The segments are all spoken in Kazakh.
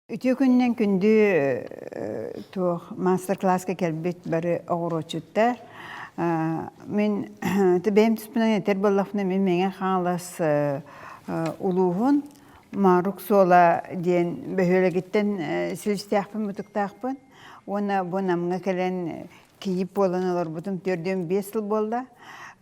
Ütü gündən gündü master-класска келбет бары оғырочуттар. Мен бәйім түспінен етер боллақпына мен мәңе қаңылас ұлуғын Марук Сола ден бөхөлегеттен сілістіяқпын мұтықтақпын. Оны бұнамға кәлін кейіп болын олар бұтым 4-5 жыл болды.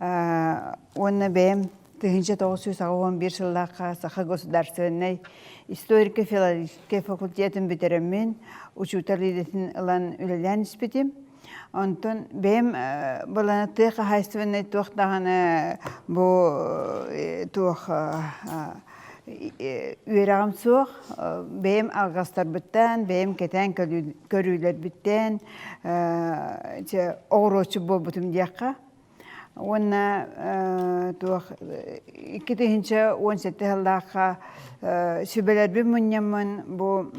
Оны бәйім 1911 жыллаққа Саха государственной историко-филологический факультетін бітеріммен учутар лидетін ұлан үлелән іспетім. Онтон бәйім боланы тұйқа хайстывынай туақтағаны бұл туақ үйерағым соқ, бәйім алғастар біттен, бәйім кетен көрілер біттен, оғырочы бол бұтым дейаққа. Онна 2017 жыллаққа сөбелербен мұннямын бұл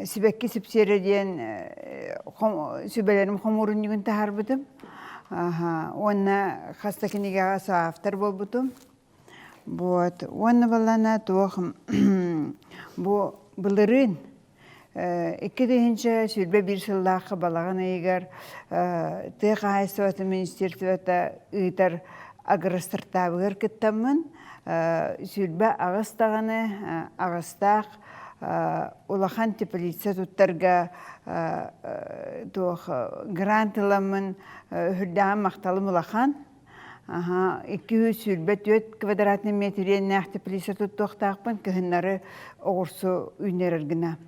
сібәкке сіпсереден сөбелерім қомырын үйін тағар бұдым. Онна қастакенеге автор бол бұдым. Онна балана бұлырын 2000 сүрбе бір жыллаққа балаған егер тұйқа айсуаты министерствота ұйтар аграстыртабығыр кіттамын. Сүрбе ағыстағаны ағыстақ улахан теплица туттарға грантыламын хүрдаған мақталым улахан. 200 сүрбе 4 квадратный метрен нәқ теплица туттуқтақпын кіхінлары оғырсу үйнерергіна.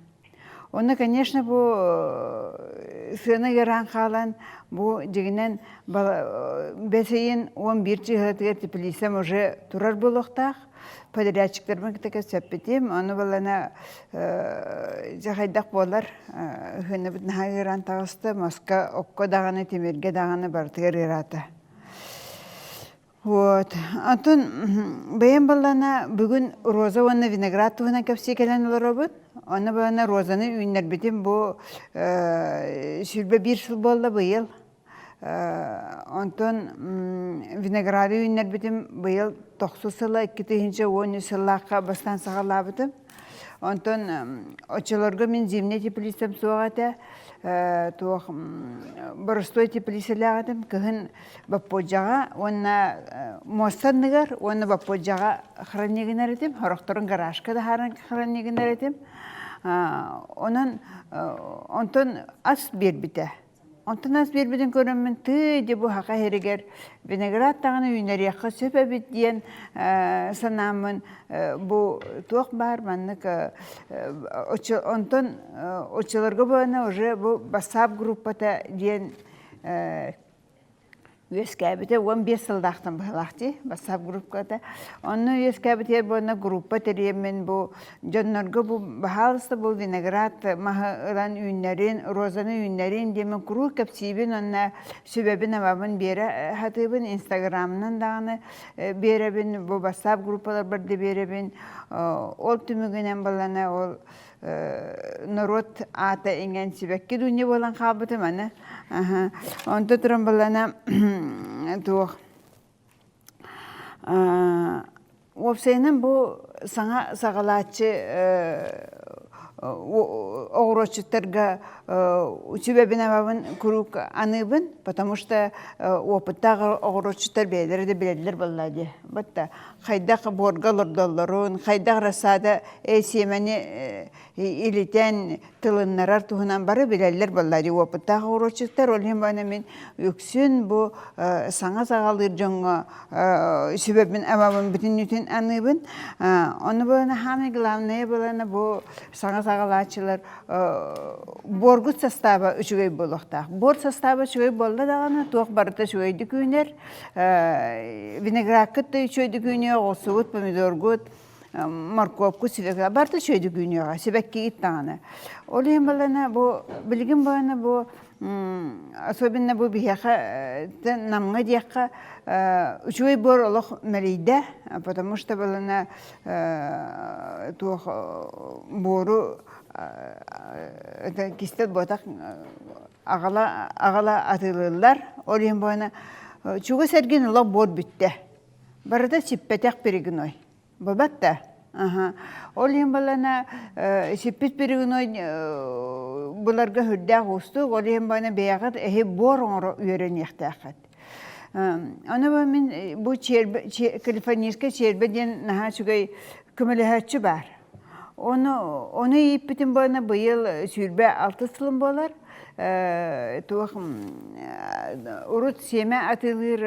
Оны, конечно, бұл сыны еран қалан, бұл дегенен бәсейін 11 жылғатығыр теплисем уже тұрар болуқтақ. Подрядчиктармен кітікі сөппетем, оны болана жағайдақ болар. Хүні бұтын еран тағысты, Москва оққа дағаны, темерге дағаны бартығыр ераты. Антон, бәйім болана бүгін роза оны виноград туғына көпсе келен олар обыд. Оны болана розаны үйінер бітім бұл сүрбе 1 жыл болды бұйыл. Антон, винограды үйінер бітім бұйыл 90 сылы, 2010 сыллаққа бастан сағала бітім. Антон, очыларға мен земне теплисем соғаты, бұрыстой теплиселі ағадым, кіғін бапподжаға, оны мостанныгар, оны бапподжаға хранегінер етім, хорақтырын гаражкада хранегінер етім. Онтон ас бербіті. Онтон ас бербітін көрімін түйде бұл хақа херегер виноград тағыны үйнерияққа сөп әбет дейін санамын. Бұл тоқ бар, маннық онтон очыларға болына уже бұл басап группата дейін Үескәбіте 15 жылдақтан бұғылақты, басап группата. Оны үескәбітер болына группа тәреймен бұл жонларға бұл бағалысты бұл виноград мағылан үйінлерін, розаны үйінлерін демін құру көпсейбін, онына сөбәбін авабын бері хатыбын, инстаграмынан дағыны беребін, бұл басап группалар бірді беребін. Ол түмігінен болана ол народ ата енген себәкке дүние болан қабыты мәні. Онда тұрын болана туық. Опсайынан бұл саңа сағалатшы оғырочыттарға сөбәбін авабын күрік аныбын, потому что опыттағы оғырочыттар бәлері де біледілер болады. Бұтта қайдақ борғалырдаларын, қайдақ расада әсемені илетен тылыннарар туғынан бары біледілер болады. Опыттағы оғырочыттар, олен бана мен өксін бұл саңа сағалыр жоңға сөбәбін авабын бүтін үтін аныбын. Оны болана хамы главное болана бұл саңа сағалатшылар боргут состава үшігей болуқтақ. Бор состава үшігей болды дағаны, туақ барыта үшігейді күйінер, виноград күтті үшігейді күйінер, ғосуғыт, помидоргыт, морковку, сивекла, барыта үшігейді күйінер, себәкке ет дағаны. Ол ең болана, білген болана, особенно бұл бияқа, намға дейаққа, үшігей бор олық мәлейді, потому что болана туақ бору кистет ботақ ағала атылылар. Олен бойына чуға сәрген ұлақ бор бүтті. Барыда сиппәтәк береген ой. Бабатта. Aha. Olayım balana şipit biriginoy bularga hüddä gustu. Olayım bana beyagat ehe bor onu öğreniyektakat. Ana ben bu Kaliforniyska çerbe diyen naha çugay kümelehatçı var. Onu yiyip bitim bana bu yıl sürbe 6 sılım bolar. Tuğum urut seme atılır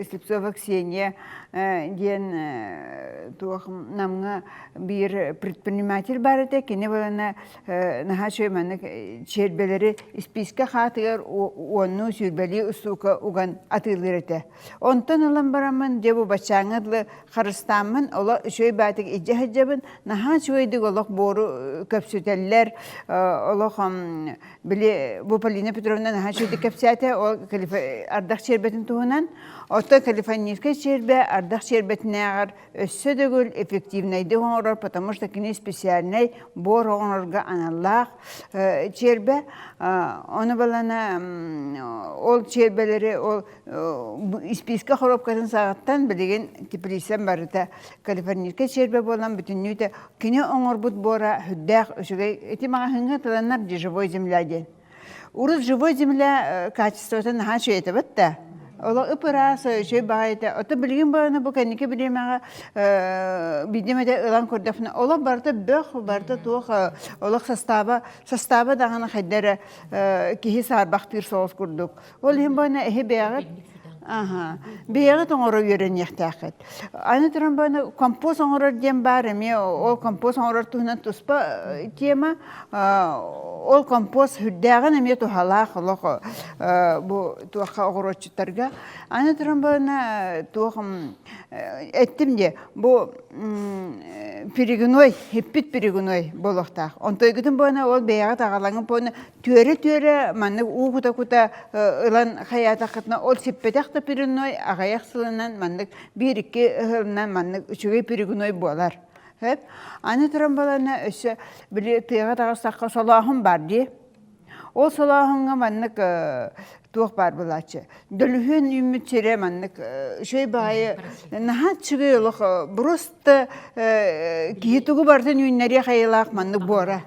Slipsova Kseniya diyen tuğum namga bir предприниматель бар ede kine bana naha şöymanlık çerbeleri ispiske hatır onu sürbeli usuka ugan atılır ede. Ondan alan baramın debu başağıdlı Kırıstan'ın ola şöy batık icahacabın naha şöydik olak boru köpsüteller olak bile bu Polina Petrovna naha şöydik köpsüte o ardaq şerbetin tuğunan oto Kaliforniyska şerbe ардах şerbetine össe de gül efektivneydi hoğrar потому что kine spesialney bor hoğrarga analaq şerbe onu balana ol şerbeleri ol ispiska horopkatın sağattan bilegen tiplisen barıta Kaliforniyska şerbe bolan bütünlüğü kine oğurbut bora hüddaq öşügey eti mağa hınga tılanlar живой земля ден. Урус живой земля качеството наха шөйті бітті. Ола ıpırası şey bağıydı. Ota bilgin bağına bu kendiki bileyim ağa bildiğimde ılan kurdafına. Ola barda bök barda tuğ ola sastaba dağına xeddere kihi sarbaqtır soğuz kurduk. Olayım bağına ehe beğat. Aha. Beğat oğru yören yaxtaqet. Aynı durum bağına kompoz oğru diyen barım ya. O kompoz oğru tuğunan tuspa diyema. Ol kompoz hüddağın emye tuhalaq olaq bu tuaqa oğruçutarga. Aynı durum bağına tuğum ettim de bu piriginoy, hippit piriginoy boluqtaq. Ontoy gidin bağına ol beğat ağalangın bağına töre manı uğuta kuta ılan hayata qıtna ol sippetak da piriginoy ağayak sılından manı bir iki hılından manı üçüge piriginoy bolar. Hep aynı trambalarına öse bile tıyığa dağıstaqqa salahım var diye. O salahımga manlık tuğ var bulaçı. Dölühün ümütçere manlık şey bağıyı naha çıgıyoluk burust kihitugu bardan ünleri xayılaq manlık bora.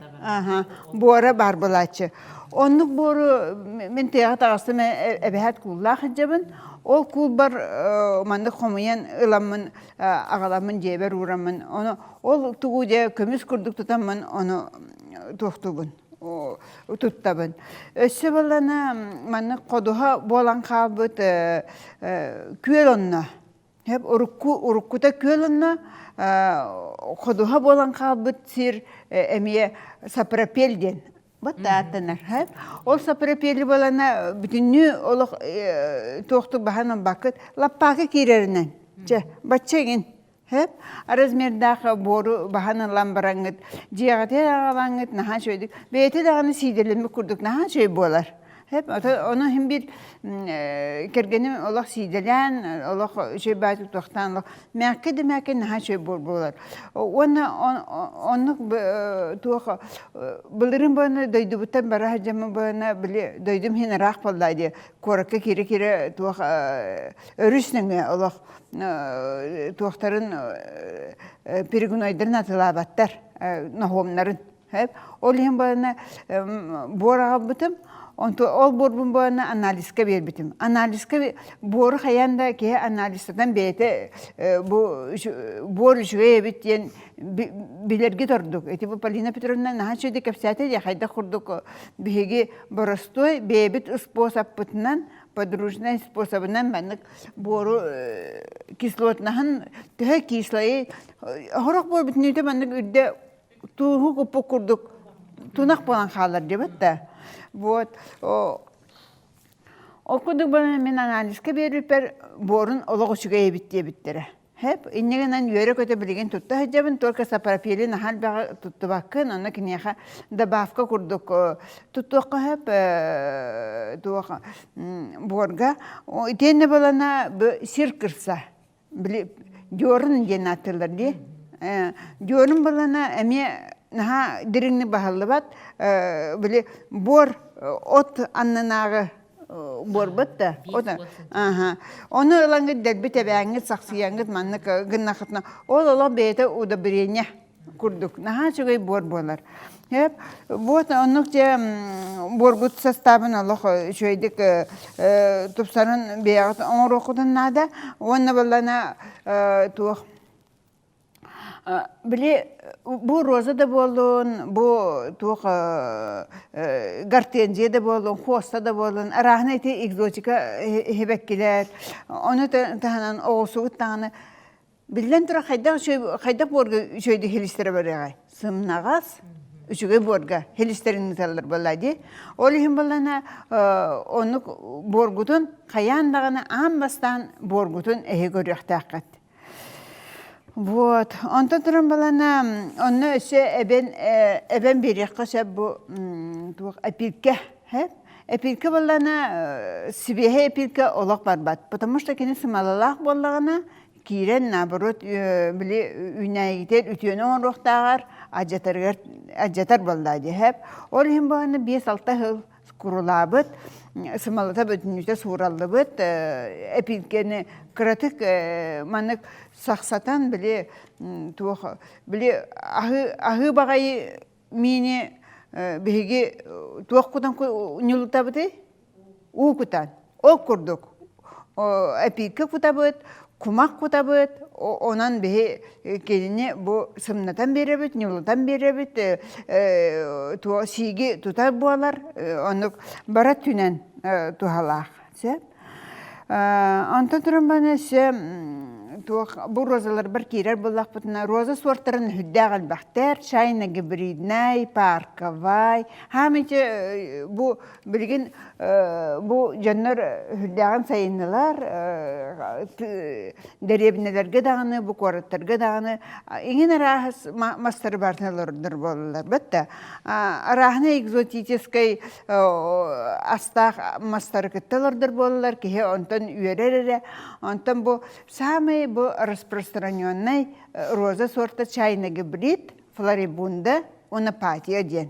Bora var bulaçı. Onluk boru men tıyığa dağıstı ebehat kullaq hıcabın. Ol kulbar mandık xomuyan ılamın ağalamın jeber uğramın onu ol tuğuca kömüs kurduk tutamın onu tuğtubun tuttabın. Össe balana mandık koduha bolan kalbıt küel onna. Hep urukkuta küel onna koduha bolan kalbıt sir emiye saprapelden. Batta atlanır hep. O saprapeli balana bütünlüğü olaq toxtu bahanın bakıt lappakı kirerinden. Batçegin hep arazmerdaq boru bahanın lambarangıt ciyagate ağalangıt naha şöydik. Beyte dağını sidirlemi kurduk naha şöy bolar. Hep onu hem bir kergenim olaq sidelen olaq şey batı toxtan merkede naha şöy bolar. Onu tuğa bilirim bana daydı butan barah jamı bana bile daydım hin raq bollaydı. Koraka kire tuğa örüsnenge olaq tuğtarın pirigunoydırın atılabattar nahomların hep olayım bana borağa bıtım. Ol borbun bana analizke verbitim. Analizke boru hayanda ki analizden beyte bu boru şuraya bitiyen bilirgi torduk. Eti bu Polina Petrovna naha şöyle kapsiyate ya hayda kurduk. Bihegi borostoy bebit spособынан подружной способынан баннык бору кислотнахан тәһә кислое хорак бор битнәдә баннык үдә туһу купук курдук тунак болан халар дибәттә. Вот. Okuduk bana men analizke beripper borun oloğu şügeye bittere. Hep innegenen yörek öte bilgen tuttu hacabın torka saparapiyeli nahal bağı tuttu bakın ona kinyaha da bafka kurduk tuttuqa hep tuqa borga o itenne balana sir kırsa bile diyorun genatırlar diye diyorun balana emiye naha dirini bahalı bat bile bor ot annanağı borbatta oda aha onu langı delbite beğengi saksıyangi manlık gınnaxtna ola beyte o da birenya курдук. Наха чугай бор болар. Hep вот оннукча боргут составын алох шөйдик тупсарын беягат оңрокудун нада онна балана туох Били бу роза да болун, бу туох гортензия да болун, хоста да болун, арахна эти экзотика хебеккилер. Оны таханан оғысугут тағаны билен тура хайдақ борга шөйді хелистере барағай. Сымнағас үчүгэй борга хелистерин таллар баллади. Ол ихин баллана оны боргутун қаяндағаны амбастан боргутун эхе көріқтаққат. Вот, онтон туран балана, онны өсі әбен береққа сөп бұ әпилке. Әпилке балана, сибеhe әпилке олақ барбат. Потому что кені сымалалақ болағына, кирен, наоборот, білі үйнәйгітер, үтіені оңырықтағар, аджатар баллади. Ол хем бағаны 5-6 хыл құрылабыт, сымалата бүтінүйті суыралды бұт, әпилкені кыратык маннык сақсатан біле ағы бағайы мені бігі туақ құдан нүліта бұты? Уу құтан. Ол күрдік. Әпилке құта бұт, кумақ құта бұт, онан бігі келіне бұл сымнатан бере бұт, нүлітан бере бұт, сиге тұта бұалар, оны барат түнен тұхалақ. Антон тұрымбаны бұл розалар бір кейрер болақ бұтына роза сорттарын хүддәғал бақтар, шайна гибриднай, парковай, хамече бұл білген бұл жаннар хүддәғын сайынылар, дәребінелерге дағыны, бұл қораттарға дағыны, еңін арахыз мастары бартылардар болылар. Бітті, арахына экзотическай астақ мастары кітталардар болылар, кеге онтан үйерер, онтан бұл самый бұл распространенный роза сорта чайна гибрид, флорибунда, онопатия ден.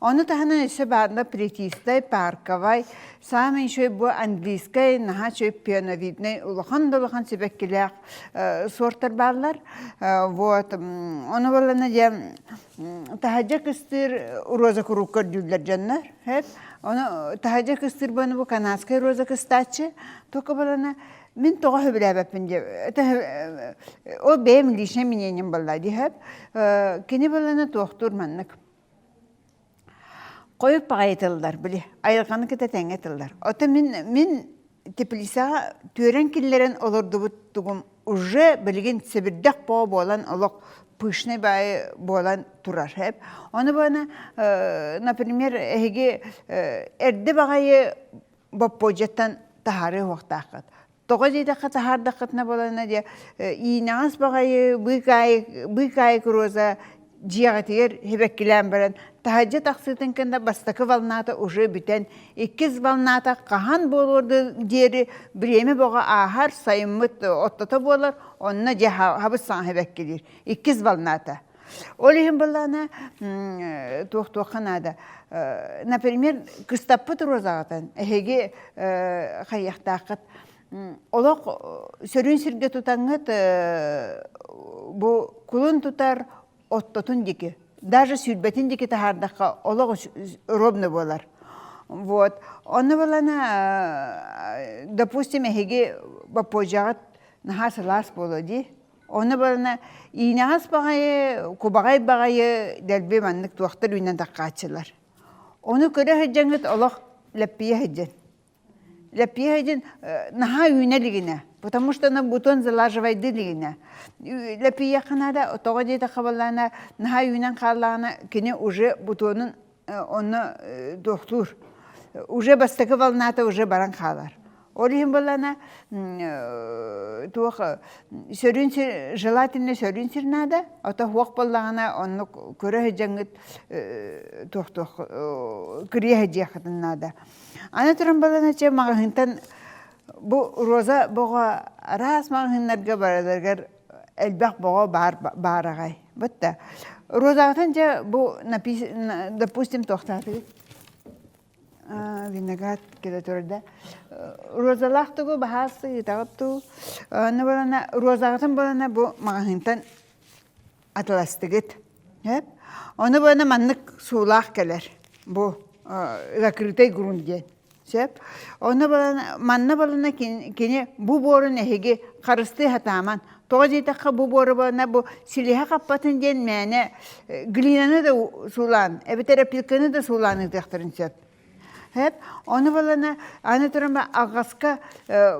Оны таханан есе бадна плетистай, парковай, самый еще бұл английской, наха чой пионовидный, улахан-дулахан себеккелек сорттар баллар. Вот, оны болана де тахаджа кыстыр роза куруккар дюллер жаннар. Оны тахаджа кыстыр бұны бұл канадской роза кыстачы, тока болана Мен тоғы біләбәппін деп. Ол бәйім лишне мененен баллади хәп. Кені баланы тоқтур маннық. Қойып бағайтылдар, білі. Айылғаны кіті тәңетілдар. Оты мен теплисаға түрен келлерін олырды бұттығым. Уже білген сібірдік боға болан олық пышны бай болан тұрар хәп. Оны бана, например, әрді бағайы бапподжеттан тахары оқтақыд. Тоғы дейді қатахардақытына болана де, иінағыз бағайы бұйқайы күроза жиғатығыр хебеккілен баран. Тахаджа тақсытын кінда бастақы валната уже бүтен 2 валната қахан болырды дері біремі боға ахар сайымыт оттата болар, онына же хабысан хебеккілер. 2 валната. Олихин болана туақ-туаққан ада. Например, кыстаппыт розағатан, әхеге қаяқтақыт. Олық сөрін сірге тұтаңыт бұл күлін тұтар оттотын деке. Даже сүрбетін деке тахардаққа олық робны болар. Вот. Оны болана, допустим, әхеге бапожағыт нахасы лас болады. Оны болана, иінағас бағайы, кубағай бағайы дәлбе маннық туақтар үйнен таққатшылар. Оны көрі хәджаңыт олық ләппие хәджен. Ләппие хәджен наха үйнелігіне, потому что она бутон залажывайды лігіне. Ләппие қанада, тоға дейті қабалана, наха үйнен қалағына, кене уже бутонын оны доқтур. Уже бастықы валната уже баран қалар. Олихин болана, желательно сөрін сірнада, ота хуақ болағына, оны көрі хәджаңыт кірі хәджеқытын нада. Ана тұрын болана, мағынтан бұл роза бұға рас мағынларға барадырғар әлбәқ бұға барағай. Бұтта. Розағытын бұл, допустим, тоқтатығы. Виноград кеде турда. Розалақтығы бағасы етағыпту. Розағытын болана бұл мағынтан atılastığıt. Hep. Onu bana manlık suulaq keler. Bu zakritay grund diyen. Hep. Onu bana manna balına kini bu boru nehigi karıstığı hataman. Toğazıytakka bu boru bana bu siliha kappatın diyen mene glinanı da suulan. Ebetere pilkanı da suulanı dağıtırın hep. Hep. Onu balana anlatırım ağaska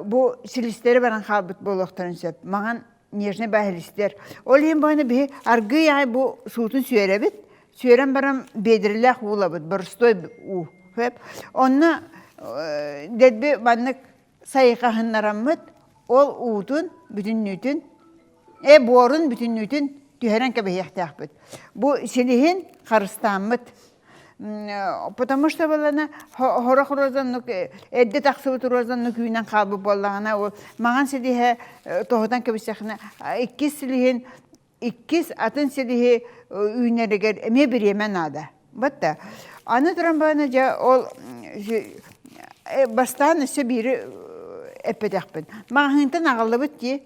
bu silisteri baran kalbıt boluqtırın hep. Mağan nежный бәһилистер. Ол һәм баны бе аргы яй бу суутун сөйрәбит. Сөйрәм барам бедерләх булабыт. Бөрстой у. Хәп. Онны дәдбе баннык сайқаһыннараммыт. Ол уутун бүтүн нүтүн борун бүтүн нүтүн түһәрән кебе яхтахбыт. Бу силиһин харыстаммыт. Потому что балана хорох розан эдде таксыбыт розан күйнен калбы боллагана ол маған силиһе тоһотан кебисехне иккис атын силиһи үйнерегер эме биремен ада. Батта. Аны туран бана жа ол бастан өсө бири эппетехпин. Мағынтан агаллыбыт ки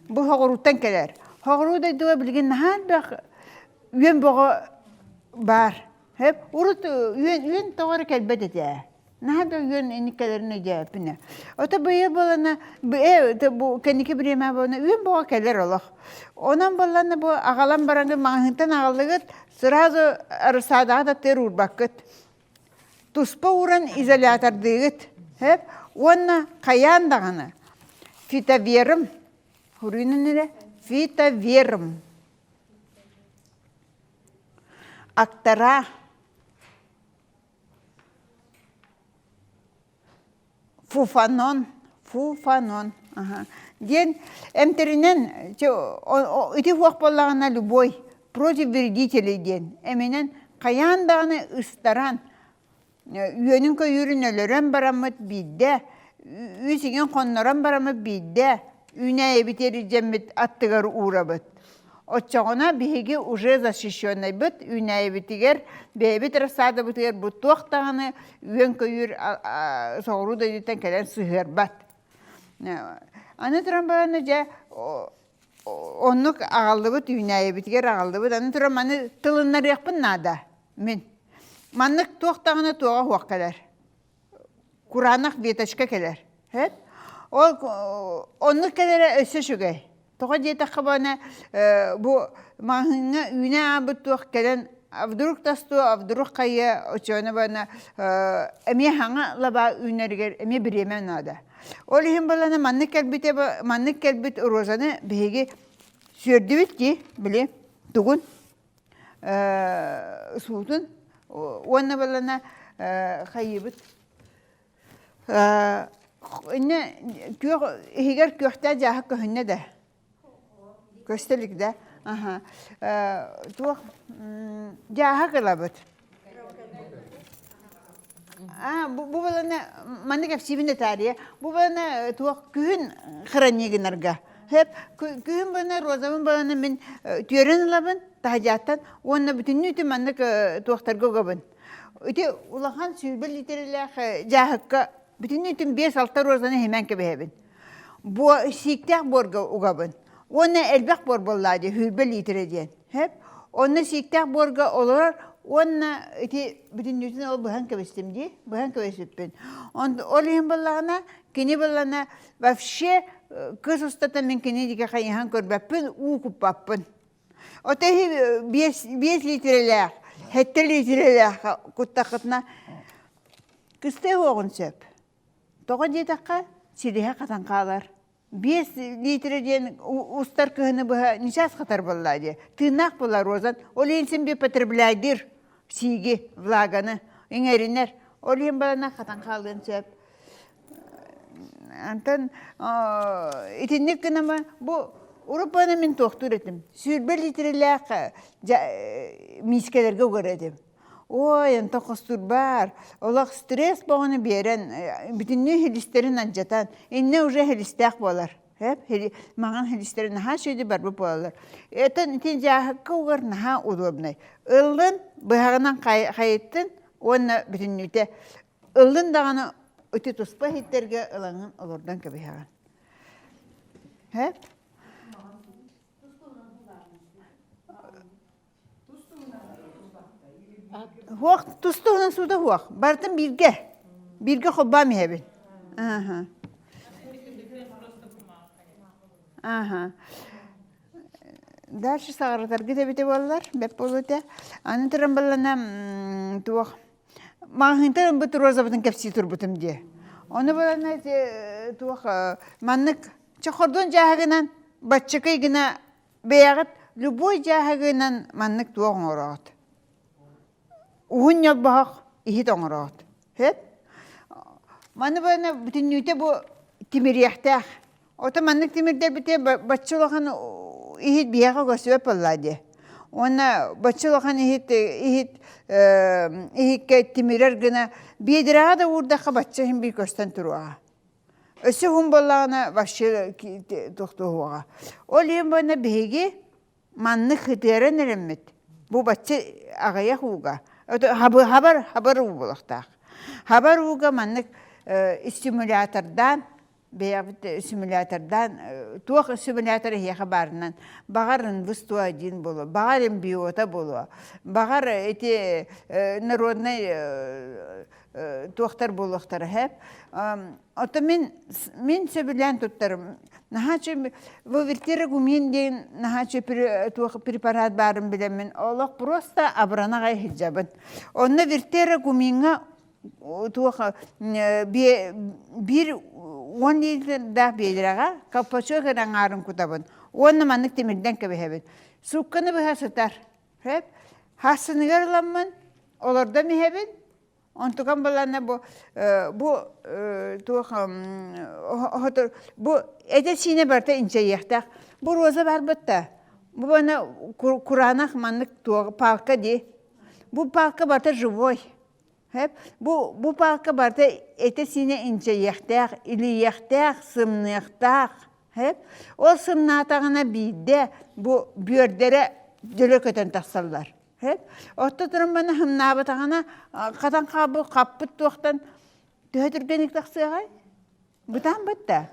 бу хогоруттан келер. Хогоруда дуа билген нахан бак үйен бого бар. Hep urut yön tawar kelbet ete. Nahada yön eniklerine cevapine. Ota böyle balana bu kendiki birime bana yön boğa keller Allah. Ondan balana bu ağalan barangı mağıntan ağalıgıt sırada arasada da terör bakıt. Tuspa uğran izolator dığıt. Hep ona kayan dağını. Fita verim. Huruyunun nere? Fita verim. Aktara. Фуфанон. Ден эмтеринен ити хуак боллагана любой против вредителей ден. Эменен каяндаганы ыстаран. Үйөнүн көйүрүнөлөрөн барамыт бидде. Үйсиген коннорон барамыт бидде. Үйнәе битери жеммит аттыгар уурабыт. Отчағына беге уже защищенный бит, үйнәе битигер, бейбит рассады битигер бұттуақтағаны үйен көйір соғыру да дейтен кәлен сығыр бат. Аны тұран бағаны жа онлық ағалды бит, үйнәе битигер ағалды бит. Аны тұран маны тылыннар яқпын нада. Мен. Маннық туақтағаны туға хуақ кәлер. Құранақ веточка кәлер. Ол онлық кәлері өсі шүгей. Тоға дейті қабана бұл мағына үйне абыттуақ кәлін авдрук тасту, авдрук қайы өтшөні бана әме хаңа лаба үйнергер, әме біремен ада. Ол ең баланы маннық кәлбет розаны бейге сөрді бітті, біле, тұғын суытын. Оны баланы қайы біт. Егер көқті жағы көхінне де. Көстелік да. Туақ жаға қылабыт. Бұл баланы маңдық әпсебінде тария. Бұл баланы туақ күйін қыранегінарға. Күйін баланы розамын баланы мен түйерін алабын, тағажаттан. Онына бүтінні үті маңдық туақтарға ғабын. Үті ұлақан сүйбіл етерілік жағыққа бүтінні үтін 5-6 розаны hemen кебехебін. Бұл сиктәк борға ұғабын. Оны әлбәк бор боллады, хүлбел итіреден. Оны сиктәк борға олар, оны бүтін нүтін ол бұхан көбестімді, бұхан көбестіппін. Ол ең боллағына, кені боллағына, вообще кыз ұстата мен кені деге қайыған көрбәппін, ұқып баппын. Отағы 5 литреләк, 7 литреләк құттақытына кісті оғын сөп. Тоға детаққа селеға қатан қалар. 5 литрден устар кыһыны быһа ничас хатар боллады. Тынак болар розан. Ол енсен бе потребляйдыр сиги влаганы. Эңеринер. Ол ен балана хатан қалдын сөп. Антон итинник кынама бу Урупаны мен тоқтыр етім. Сүрбе литреләк мискелерге өгіредім. Ой, anta қостыр бар. Олақ стресс бағаны берен, бүтінні хелистерін анжатан. Инне уже хелистәк болар. Маған хелистерін наға шөйді бар бұл болалар. Этен жағыққа оғар наға удобнай. Үлін бұғағынан қайыттын, оны бүтінніте. Үлін дағаны өте тұспа хеттерге ұлаңын олардан көбейған. Хуак тусту онан суда хуак. Бартын бирге. Бирге хобба мехебин. Ага. Ага. Дальше сағаратар кетебете болалар, бәп болуыте. Аны тұрын болана туақ. Мағынтар бұт роза бұтын кәпсі тұр бұтым де. Оны болана туақ маннық чақырдың жағығынан, батчықай гына бәяғыт, любой жағығынан маннық туақ оңырағыт. Уғын ел бағақ, ихет оңырағыт. Хет? Маны болана бұтын нүйте бұл темірияқтақ. Ота маннық темірде біте батчылаған ихит бияға көсіп алладе. Оны батчылаған ихитке темірер гына бейдіраға да ұрдақа батчығын бір көстен тұруға. Өсі ғын болағына башшы тұқтуға. Ол ең бойына бейге маннық хытырын әріммет. Бұл батчы ағая қуға. Хабар ұғы болақтақ. Хабар ұға маннық стимулятордан бейабыт симулятордан, туақ симуляторы хеға барынан, бағарын высту один болу, бағарын биота болу, бағар эти народный туақтар болуқтары хәп. Ота мен сөбілен тұттарым. Нахачы, вовертері гумен дейін, нахачы препарат барын білемін. Олық просто абыранаға хиджабын. Онна вертері гуменға туақ бір 10 литрда бейдіраға каппачо ғыран арын күтабын. Оны манық темірден көбейбін. Сұққаны бұға сұтар. Хасынығар ұламын, оларда мейбін. Онтуған болана бұл әді сіне барта инче ектақ. Бұл роза бар бұтта. Бұл бана құранақ манық палқа де. Бұл палқа барта живой. Бұл палқа барда әті сіне инче ектақ, или ектақ, сымнықтақ. Ол сымнатағына бейді бұл бүйірдері дөлі көтен тақсалар. Отты тұрым бана хымнабытағына қатан қабыл қаппыт туақтан түйетіргенік тақсыға. Бұтан бұтта.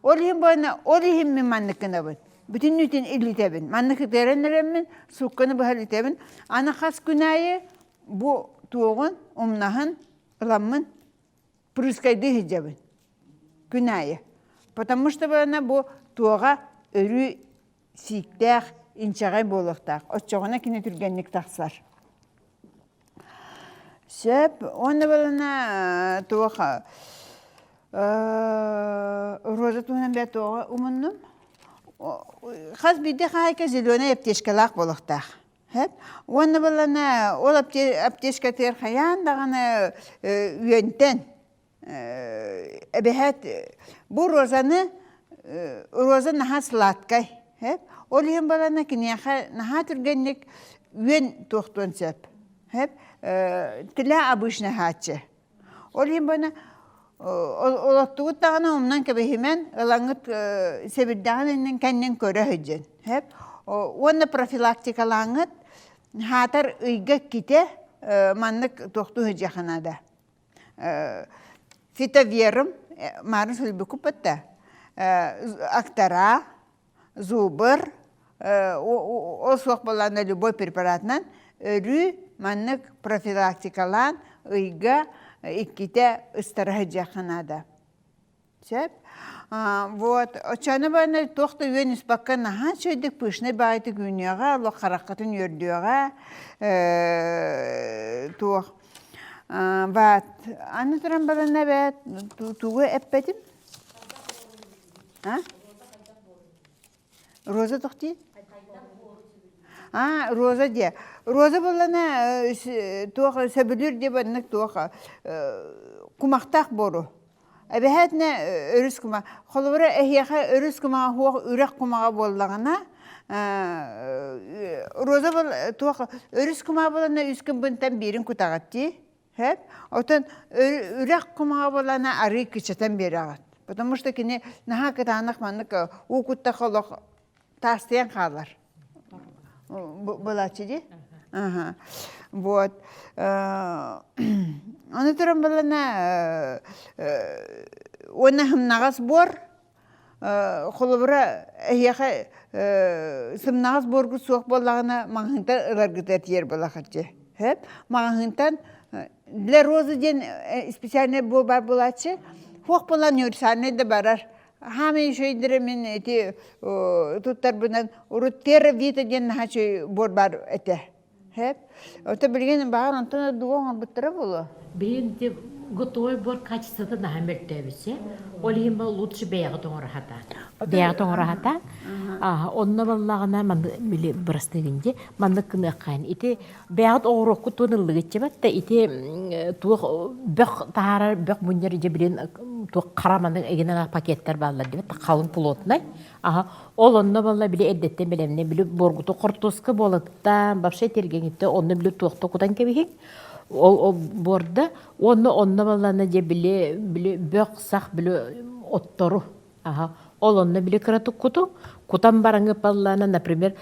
Ол ең бойына, ол ең мен маннықына бұд. Бүтін үтін үлітебін. Маннықы дәрінерімін, сұққыны бұхал етебін. Ана қас күнайы бұл туğun, umnahın, ılamın, pürüskaydı hicabın. Günahı. Потому что bu tuğa örü siktaq, inçağay boluqtaq. Otçoğuna kine türgenlik taqsar. Söp, onu balana tuğa rozat unan bir tuğa umunnum. Xaz bir de xayka zilona yapteşkalaq boluqtaq. Оны балана ол аптешка тер хаян дағаны үйентен әбәхәт бұл роза наха сладкай. Ол ең балана кінеха наха түргеннік үйен тоқтуын сөп. Тіля абышны хатшы. Ол ең балана олаттығыт дағына омнан кәбәхімен ылаңыт себірдағын кәннен көрі хүджен. Оны профилактикалаңыт хатар ыйга ките маннык тоқту хыжаханада. Фитоверым, марын сөлбі күпітті. Актара, зубыр, ол соқ болғанда любой препаратынан өрі маннык профилактикалан ыйга икките ыстары хыжаханада. Сөп? Вот, очаны баны тоқты үйен испаққа нахан сөйдік пүшіне байты күнеға, ло қараққатын өрдіға тоқ. Вот, аны тұран балана бәт, туғы әппәдім? Роза тоқты? Роза де. Роза балана тоқ сөбілір де бәдінік тоқ құмақтақ бору. Әбәхәтіне өріс күма. Қолыбыра әхияға өріс күмаға хуақ үрек күмаға болдағына. Роза бол туақ өріс күмаға болана үскін бұнтан берін күтағатты. Отын үрек күмаға болана ары күчетен бері ағат. Потому что кіне наға кітанық маңық ұқытта қолық тастиян қалар. Болачы де? Вот. Оны тұрын болана оны хымнағас бор, қолыбыра әйеға сымнағас борғы соқ болағына маңында ыларғытар тер болақатшы. Hep mağahıntan для розы ден специальный бар булачы. Хоқ болан юрсаны да барар. Хами шөйдірі мен эти туттар бұнан уруттері вита ден хачы бар әті. Hep. Ота білген баған антона дуған бұттыра болу. Биринде готовый бор качеството на хамертебисе. Олим ба лучше беягы тоңрахата. Беягы тоңрахата. Онна баллагына ман били брастыгинде манны кыны кайын. Ити беягы оорокку тонылыгы чебатта ити тух бек тахара бек муньер же билен тух караманын эгенен пакеттер баллар деп калың плотный. Ол онна балла били эддеттен белемне били боргуту кортоска болаттан вообще тергенитте онны били тухту кудан кебихик. Ол борда онна баллана же били бек сах били оттору. Ол онна били кыратык куту. Кутан бараңы баллана, например,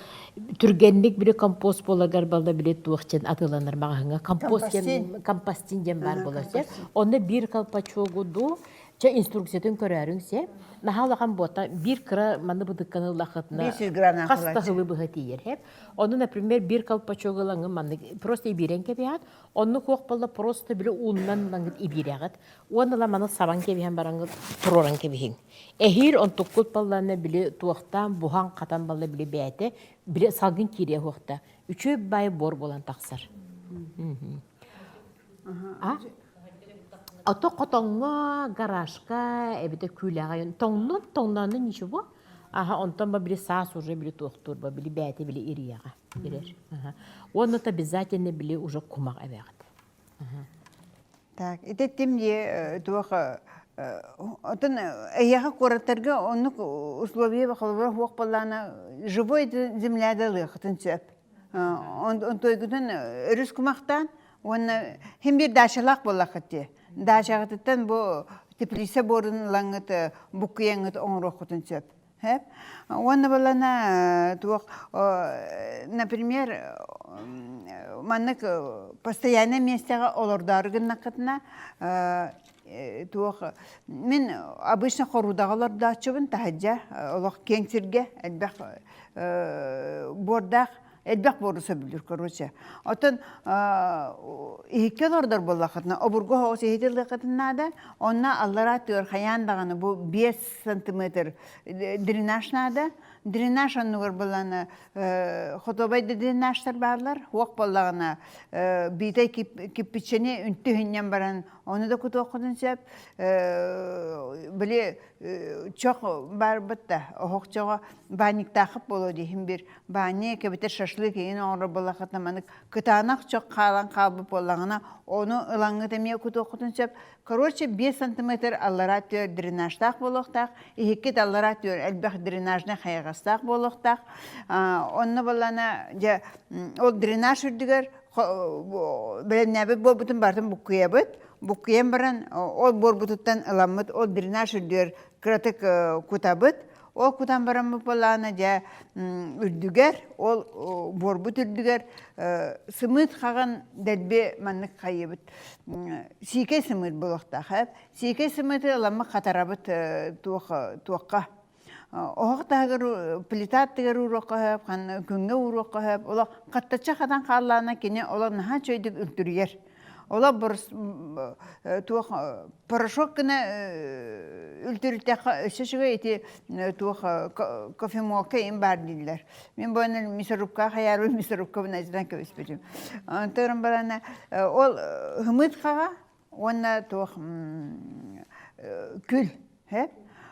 түргенлик били компост болагар балда били туахчен атыланыр мағаңа. Компостин жен бар боласы. Онна бир калпачогуду Че инструкциятын көрәріңсе, нахалаған бота бір кыра маны бұдыққаны лақытына қастағылы бұғы тейер. Оны, например, бір калпачоғылаңы маны просто ибирен кебеғат, оны қоқ балда просто білі ұннан лаңғыт ибирегат, оны ла маны сабан кебеғен бараңғыт тұроран кебеғен. Эхир он тұққыт балданы білі туақтан, бұған қатан балда білі бәйті, білі салғын кере қоқта. Үші бай бор болан тақсар. Ото котоңга гаражка эбите күләгән тоңнан ничего. Онтан ба били сас уже били тохтур ба били бәте били ирияга. Бирер. Оны та обязательно били уже кумак әбәгәт. Так, итеттим де туха отын аяга кораттарга оны условия бахалбар хуак баллана живой земляда лыхтын сөп. Он тойгүден өрүс кумактан оны хем бир дашалак боллакытты. Дашагыттан бу теплисе борын лаңыты букуяңыт оңрохутун сөп. Хеп. Оны балана тух, например, маннык постоянно местега олордарыгын накытына тух мен обычно хорудагалар дачыбын тахаджа олох кеңсирге элбек бордак Элбек боруса билир, короче. Отын ихиккен ордар боллақытына, обурго хоғыс ихителдіқытына да, онна аллара түйір хаяндағаны бұл 5 сантиметр дренажна да, дренаж оннығыр боланы хотобайды дренажтар барлар, хуақ боллағына бейтай киппичені үнті хүннен баран, оны да күті оқыдын сөп, біле чоқ бар бұтта, оқ чоға баник тақып болу дейін бір бани кебетер шашлык кейін оңыр болақытына манык кытанақ чоқ қалан қалбы болағына, оны ылаңы дәмей күті оқыдын сөп, короче 5 сантиметр аллара түйір дренажтақ болуқтақ, ихекет аллара түйір әлбәқ дренажны қайғастақ болуқтақ, оны болана ол дренаж үрдігер білемнәбі бол бұтын бартын бұққия бұт, бұққиен баран ол бор бұтыттан ыламыд, ол дренаж үрдігер кратык кутабыт, ол кутан баран бұпалана жа үрдігер, ол борбут үрдігер сымыт қаған дәлбе маннык қайыбыт. Сейке сымыт болуқтақ, сейке сымыты ыламы қатарабыт туаққа. Оғықтағыр плитаттығыр ұроққа, күнге ұроққа, ола қаттача қадан қаллана кене ола наға чөйдік үлтірігер. Ола порошок кіні үлтірілтеққа үшішігі еті кофемолка ең бар дейділер. Мен бойына мисорубқа қаяру, мисорубқа бұна жыдан көбеспетім. Тұғырым барана, ол ғымытқаға, онна күл.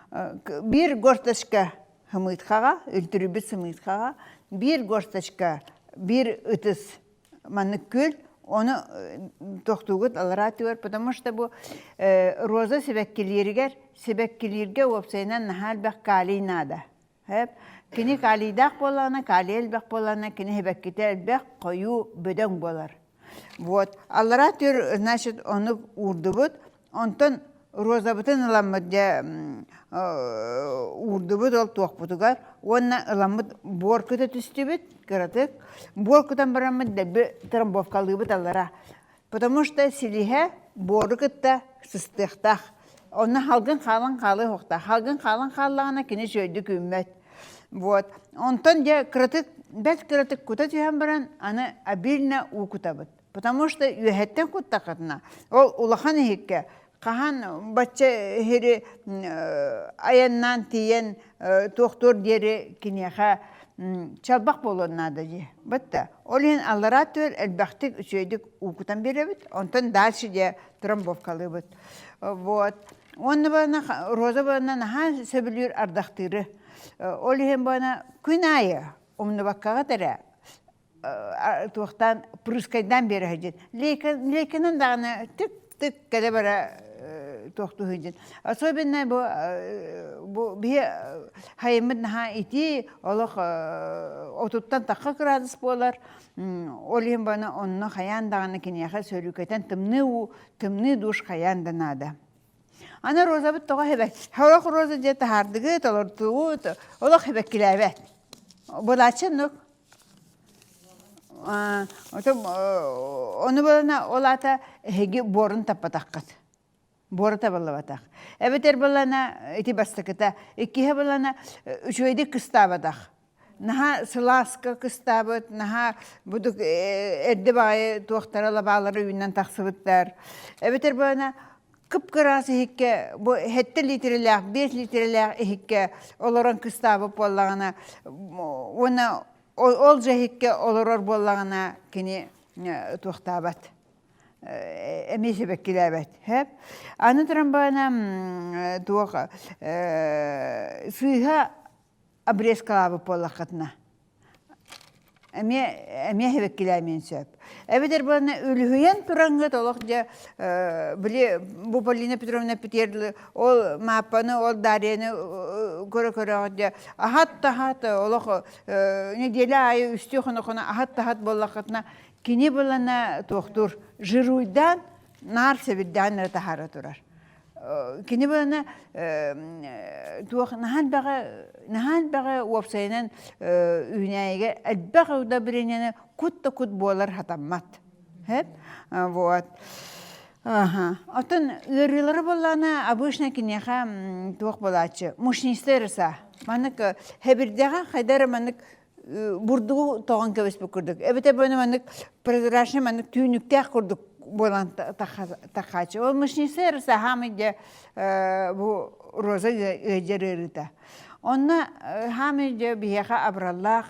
Bir горсташка хымытқаға, үлтірібі сымытқаға, bir горсташка, bir ытыс манны күл, оны тоқтуғыт алыра түйір, потому что бұл роза себеккелерге опсайынан нахал бәк калий нада. Кені калийдақ болағына, калий әлбәк болағына, кені хебеккеті әлбәк қойу бөдің болар. Алыра түйір, значит, оны урды бұд, онтын роза бұтын ыламыд урды бұд ол тоқ бұтығар, онына ыламыд бор күті түсті бұд, кіратық. Бор күтін барамыд дәлбі трамбовкалы бұд алара. Потому что селиге боры күтті сыстықтақ. Оны халғын қалын қалы хоқта. Халғын қалын қалығына кені жөйді күммет. Онтан де кіратық, бәт кіратық күті түйен баран, аны абилна у күті бұд. Потому что үйәһеттен куттақытына. Ол улахан ehikке. Қахан бачча хири аяннан тиен тоқтор дері кинеха чалбақ болуына же. Бітті. Ол ен аллара төр әлбәқтік үшөйдік ұқытан беребіт. Онтан дальше де тромбовкалы бұд. Вот. Оны бана роза бана наха сөбілер ардақтыры. Ол ен бана күн айы. Омны баққаға тәрі. Туақтан прыскайдан бері хәджет. Лекенін дағына тік кәлі бара тоқту хәджет. Особенно бұл бе хайымыд наха ити олық отуттан таққа градус болар. Ол ен бана онны хаян дағына кенеға сөрікетен тымны душ хаян данада. Ана роза бұд тоға хәбәк. Олық роза жет хардығы, толыртуы, олық хәбәк келәбәт. Бұлачын нүк. Оны болана олата хеги борын таппатаққат. Боры табылабатақ. Әбетер болана эти бастықыта. Еккеге болана үшөйді кыстабатақ. Наха сыласка кыстабыт, наха бұдық әрді бағы туақтарала бағлары үйінен тақсыбыттар. Әбетер болана кып-кырасы хекке, хетті литреләқ, 5 литреләқ хекке оларын кыстабып болағына. Оны ол жахикке олорор боллағына кені туқтабат. Әмесі бәккіләбәт. Аны тұран бағына туқ сүйға обрезкалабы боллақытына. Әме бәккіләмен сөп. Әбедер бағына өліғен тұраңғы толық жа бұ Полина Петровна Петерлі ол маппаны, ол дарені көрі-көрі жа ахат-тахат олық неделі айы үсті құны ахат-тахат боллақытына кені болана тоқтыр жыруйдан нар себеддан ратахара тұрар. Кені болана нахан бағы уапсайынан үйнәйге әлбәғі ұда біренені күтті-күт болар хатаммат. Вот. Отын үйрілері болана обычна кенеға туақ болачы. Мушнистеріса. Манык хәбірдеға қайдары манык бұрдығы тоған көбес бүкірдік. Әбіте бөні манык прозрачны манык түйініктәқ күрдік болан тақачы. Ол мушнистеріса хамыде бұл роза өйдері үріті. Онна хамыде бияға абраллақ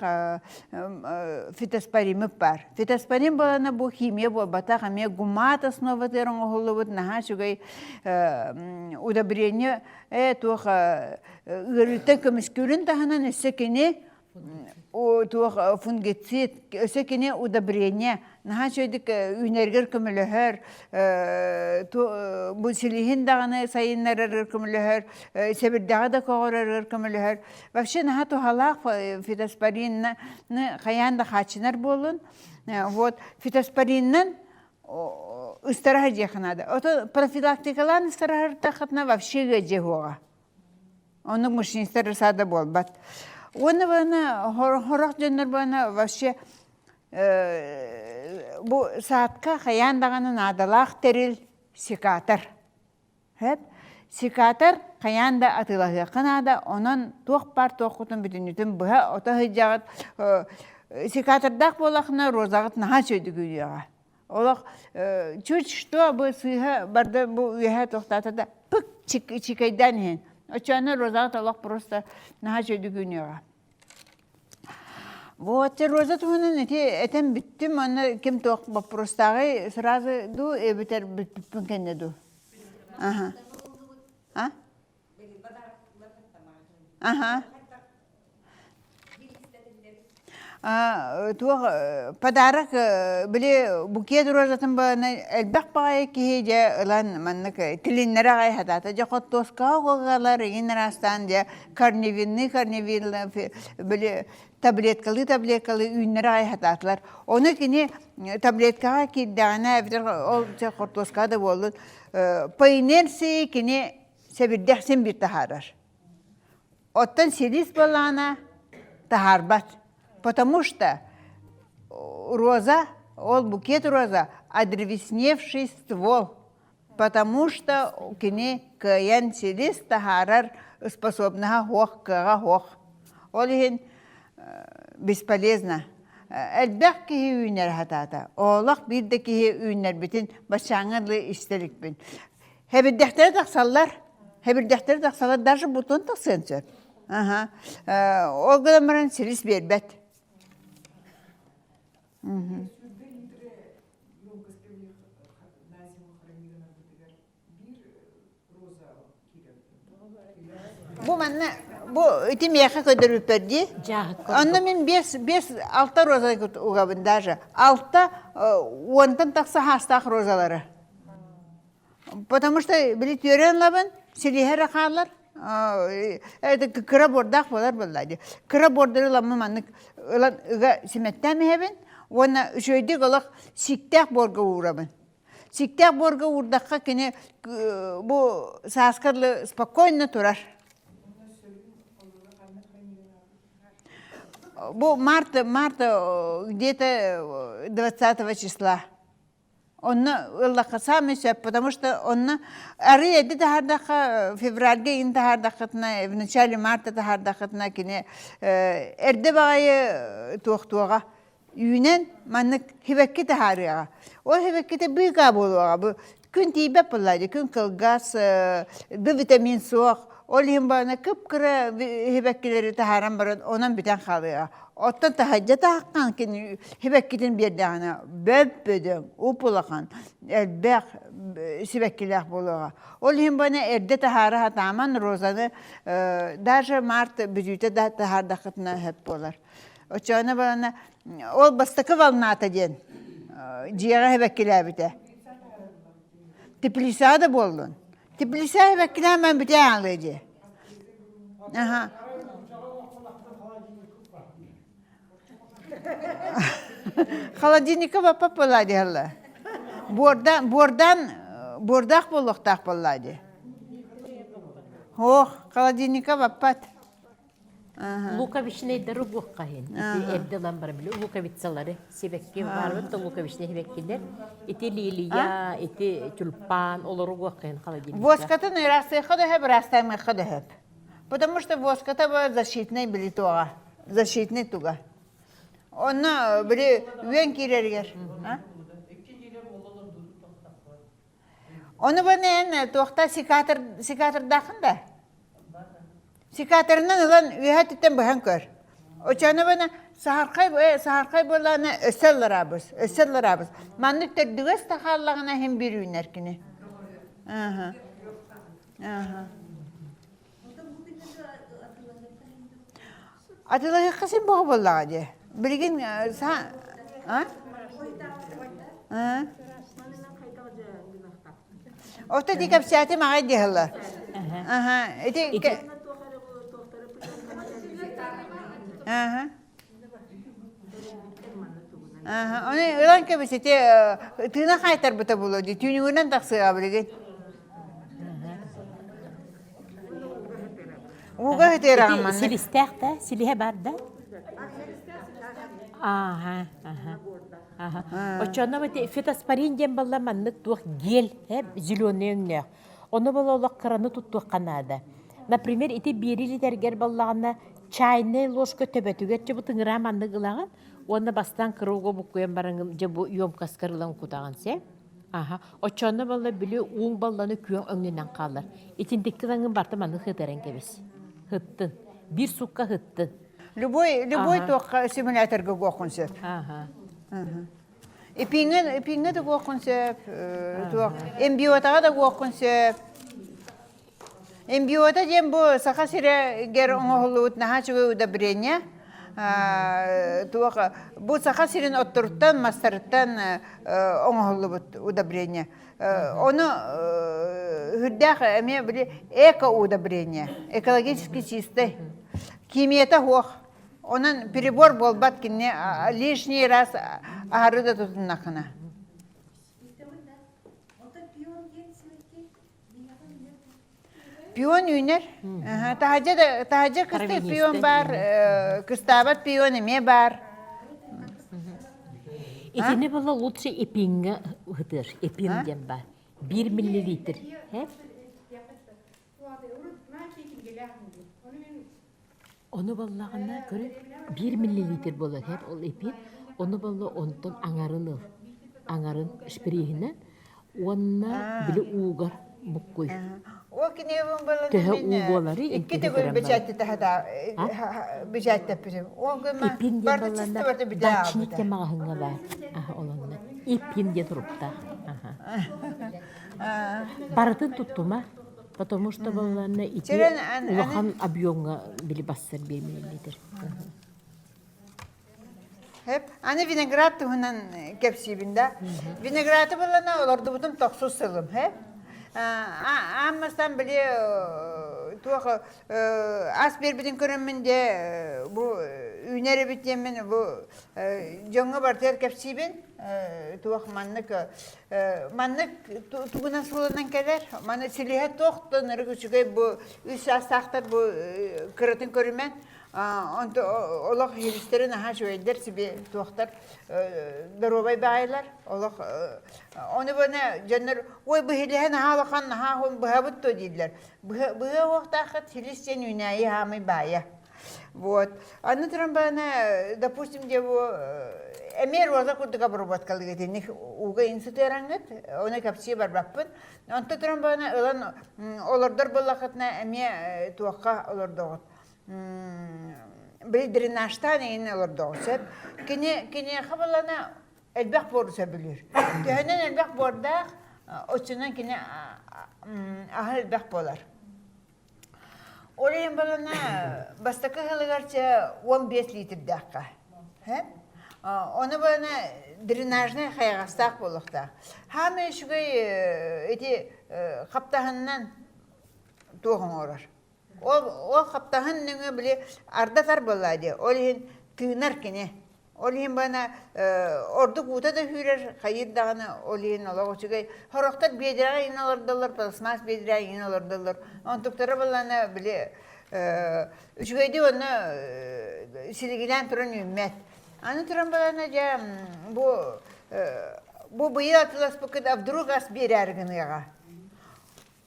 фитоспоримы бар. Фитоспорим болана бұл химия бол батақ аме гумат основатерін оғылы наха шугай удобрение туқ үріті көміскөрін тағынан өсекене туқ фунгицид, өсекене удобрение наха шойдік үйнергер көміліғір бұл селихин дағаны сайынларыр көміліғір себірдағы да қоғырыр көміліғір. Вообще наха тухалақ фитоспоринны қаянда қачынар болын. Вот фитоспориннан ұстараға жеқынады. Профилактикалан ұстараға тақытына вообще ғаджи оға. Оны мұшыныстар ұсады болбат. Оны бана хорақ жөнлер бана вообще бұл саатқа қаяндағанын адалақ терил секатар. Секатар қаянда атылағы қынада, онын тоқ бар тоқытын бүтінітін бұға ота ғыджағыт секатардақ болақына розағыт наға сөйді көйеға. Олақ чуть что бұл сыйға барды бұл үйеға тоқтатыда пүк чикайдан ен. Очаны розағыт олақ просто наға сөйді көйеға. Вот, роза туғынан әтен біттім, оны кем тоқ вопростағы сразу ду, әбітер бітпін кәнде ду. Ага. Ага. Туық подарок біле букет розатын бағына әлбәқ бағай кейде ұлан маннық тіліннері ағай хататы. Жоқот тосқа оғалар ең растан де карневилны біле таблеткалы үйіннері ағай хататылар. Оны кені таблеткаға кейдіғана ол қортосқа да болын. По-инерции кені сәбірдәқсен бір тахарар. Оттан селис болана тахарбат. Потому что роза, букет роза, одревесневший ствол. Потому что кене каян селис тахарар способного хох, кага хох. Олеген бесполезно. elbek kihi üner hatata. Oğlak bir de kihi üner bütün başağınlı istelik bin. Hebirdekleri taksallar. Hebirdekleri taksallar. Даже buton taksın söp. Aha. O kadar silis berbet. Bu manna bu itim yaka kadar üperdi. Жағы Onda men 5-6 roza ugabın даже. 6 ondan taksa hastaq rozaları. Потому что билет йөрен лабын, силихе рахалар. Это кыра бордак болар буллады. Кыра бордары ламы маннык ылан ыга симеттәме хебен. Ona şöyle galak siktek borga uğrabın. Siktek borga uğrdakka kine bu saskarlı спокойно turar. Bu марта где-то 20 числа. Onu Allah'a samesep, потому что onu araya de hardaka fevralde indi hardakatna, в начале марта da hardakatna kine erde bağı tuğtuğa. Yünen manık hivekki de harıya. O hivekki de büyük aboluğa. Bu gün tibe pılaydı, gün kılgaz, bir vitamin soğuk. Olayım bana kıpkıra hivekkileri de haram barın, onun biten kalıyor. Ottan tahacca da hakkın ki hivekkiden bir dana böbbödün, upulakan, elbek sivekkiler buluğa. Olayım bana erde taharı hataman rozanı, даже Mart büzüte de tahardakıtına hep bolar. O çağına bana o bastakı valnata diyen, ciğere hivekkiler bite. Tiplisa da boldun. Tiplisa hivekkiler ben bite anlayıcı. Aha. Холодильника вапа полади хала. Бордак болуктак полади. Ох, холодильника вапат. Луковичнейдері бұққайын. Әбді ламбар білі. Луковицалары себекке барып, луковичней себеккелер. Эти лилия, эти тюльпан, олары бұққайын холодильника. Воскатын растay хода хеп, растаймай хода хеп. Потому что воската защитный били туга. Защитный туга. Onu biri üyen kirerger. Onu bana en tohta sikatır dakın da. Sikatırından ulan üye tütten bahan kör. O çana bana saharkay bolana öseller abız. Manlık terdüğüz takallağına hem bir üner kini. Aha. Atılağı kısım boğu bollağı. Bilgin sen Orta dikap saati mağay diyorlar. Aha, eti. Aha. Aha, onu ulan kebisi tığına kaytar buta buluyordu. Tüyününden taksı bilgin. Uga hetera aman. Silistek de, silihe barda. Aha. O çana bate fitosporiin diyen balla manlık tuğ gel hep zilonne önne. Onu balla ola kıranı tuttuğ kanada. Например, iti biri terger ballağına çayne ложка töbetüget bu tıngıra manlık ılağın. Onu bastan kırığı bu koyan barangım bu yom kaskarılan kutağın se. Aha. O çana balla bile un ballanı küyon önünden kalır. İtindeki langın barta manlık hıtaren kebes. Hıttın. Bir sukka hıttın. Любой только симулятор гохонсеп. Ипинге да гохонсеп, эмбиотага да гохонсеп. Эмбиота дем бу саха сире гер оңолут наха чугу удобрение. Бу саха сирин оттурттан мастарттан оңолут удобрение. Onu hürdək əməyə bile эко удобрение, экологически чистый. Kimiyete hoş. Onun перебор болбат кине лишний раз арыда тутуннакына. Piyon üner. Tahaca kıstı piyon var. Kıstabat piyon eme var. İtini bala lutse epinge hıdır. Epinden var. 1 mililitre. He? Onu ballağına göre 1 mililitre bulur hep o epin. Onu bollu onton аңарын шпирихинен, онна биле угар буккуй. О киневин баланы Төһө уголары икки төгөл бечатты тахада бечатты пирим. О гыма Ипин де барды баланда чисты барды бидаа. дачник те магахынга бар. Олонна. Ипин де турупта. Барытын туттума, потому что баланы ити улахан объемга били бассыр 1 мл. Hep ani vinegrat tuhundan kepsibinde. Vinegratı bulana olurdu budum toksuz sılım hep. Ammastan bile tuğ as birbirinin körümünde bu üneri bityemin bu jonga barter kepsibin tuğ manlık tuğunan sulanan kadar manı silihet toğdu nere küçük bu üç asaktar bu kırıtın körümen Onto Allah hilisterin ha şöyler sibi tuğtar darobay baylar Allah onu bana cenner oy bu hilihen ha bakan ha hon bu habut to diller bu vakta kat hilisten yunayı ha mı baya вот anlatırım bana допустим где bu emir roza kurdu kabrobat kaldı getini uga insuterangat ona kapsi var bakpın anlatırım bana olan olurdur bulakatna emiye tuğka olurdu bir дренажтан ene olurdu olsa kine havalana elbaq borsa bilir. Töhenen elbaq borda oçundan kine ahal elbaq bolar. Oraya balana bastaka halagarça 15 litr dakika. He? Onu bana drenajna hayğastaq bolukta. Hamı şugay eti kaptahandan toğun orar. O kaptahan nöngü bile ardatar bolaydı. Olihin tığınar kine. Olihin bana ordu kuta da hürer hayır dağına olihin ola oçugay. Horoktar bedirağa in alırdılar, plasmas bedirağa in alırdılar. Ontuklara balana bile üçgaydı onu silgilen turun ümmet. Anı balana ja bu bıyı atılas bu kadar vdruг as bir erginiga.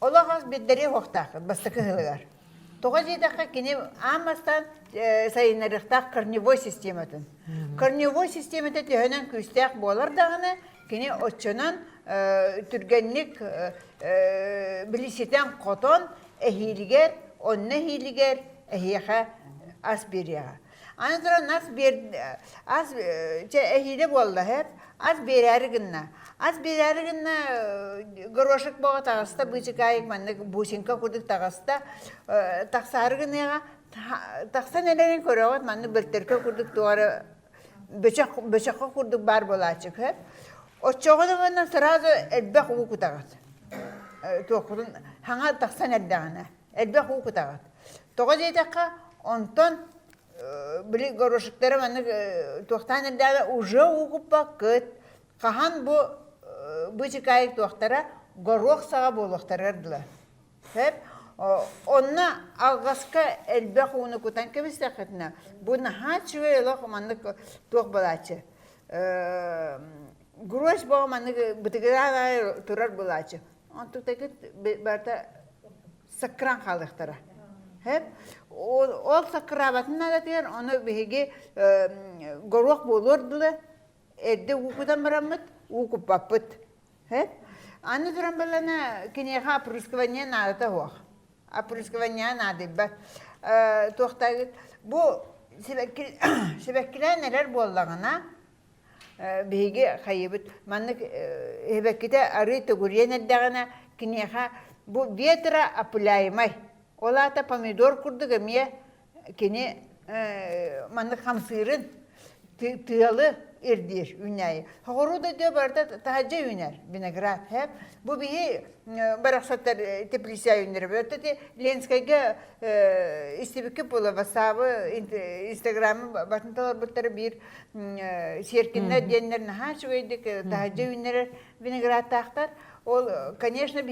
Ola has bedleri hoqtaq, bastakı hılgar. Тоға жейдаққа кене амастан сайынарықтақ корневой систематын. Корневой систематы түйінен күстәқ болар дағына кене отчынан түргенлік білісетен қотон әхейлігер, онны әхейлігер әхейға ас береға. Аны тұран ас әхейлі болды әп, ас берәрі гінна. Аз берәрі гінна горошық боға тағыста бұчы қайық манны бусинка күрдік тағыста тақсары гінеға тақсан әлерін көрі оғат манны біртеркі күрдік туғары бөчаққа күрдік бар болачық. Отчоғыны ғана сразу әлбәқ ұғы күтағат. Туғырын хаңа тақсан әлдәғана әлбәқ ұғы күтағат. Тоға жейдаққа онтон білі горошықтары манны туқтан әлдәға ұжы ұғып бақыт. Қахан бұ Бычы кайык туақтара горох саға болуқтарардылар. Онна алғасқа әлбәқ уны күтан кәбісті қытына. Бұны хачуы елоқ маңдық туақ болачы. Груш бұға маңдық бұтығыра тұрар болачы. Онтықтағы барда сақыран қалықтара. Ол сақырабатына да тегер, оны бігеге горох болурдылы. Әдді ұқыдан барамыд, ұқып бапыд. Аны тұран балана кенеға опрыскивание надо оқ. Опрыскивание надо ба. Тоқтағыд. Бұл себәккілер нәлер болдағына бейге қайыбыд. Манны себәккіде ары түгірен әддағына кенеға бұл ветра апыляймай. Олата помидор күрдігі ме кене манны қамсырын тыялы erdir ünəyi. Hoğuru da diyor barda tahaca üner vinegrat hep. Bu bir baraksatlar teplisiya üneri. Böyle Lenskayga istibiki bula vasabı Instagram'ı batıntalar butları bir serkinler diyenler naha şöydik tahaca üneri vinegrat taqtar. Ol, конечно,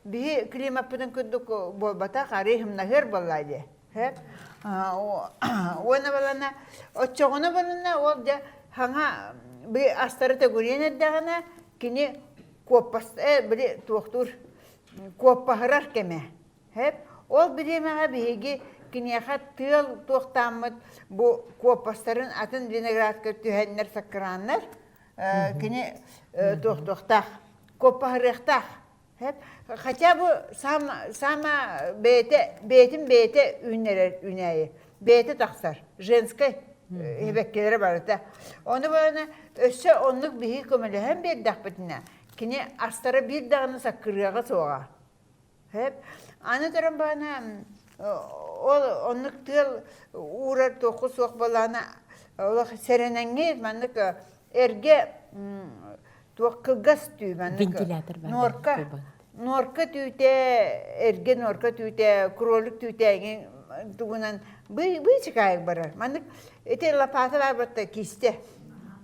bir klima pıdın küldük bata qarihim nahir ballaydı. Hep. Ona balana, o çoğuna balana ol da hanga bir astarı teguriyen eddağına kini kopas bir tuğtur kopahırar keme. Hep ol bir yemeğe bihigi кинеха тыл туохтаммыт бу копастарын атын виноградка түһэннер саккыраннар. Кини туохтах коппахырыхтах. Хотя бы сама бете үнәйі. Бете тақсар, женскай хебеккелері барыта. Оны бана өссө онлық бігі көмілі бердақ бітіне. Кіне астары бір дағыны саққырыға соға. Аны тұрын бана онлық тыл урар тоқы соқ баланы сәренәңгейд манлық әрге туақ кылгас түй вентилятор норка түйте, әрге норка түйте, кролик түйте тугунан бый чыкайык барар. Маннык эте лопата бар бытта кисте.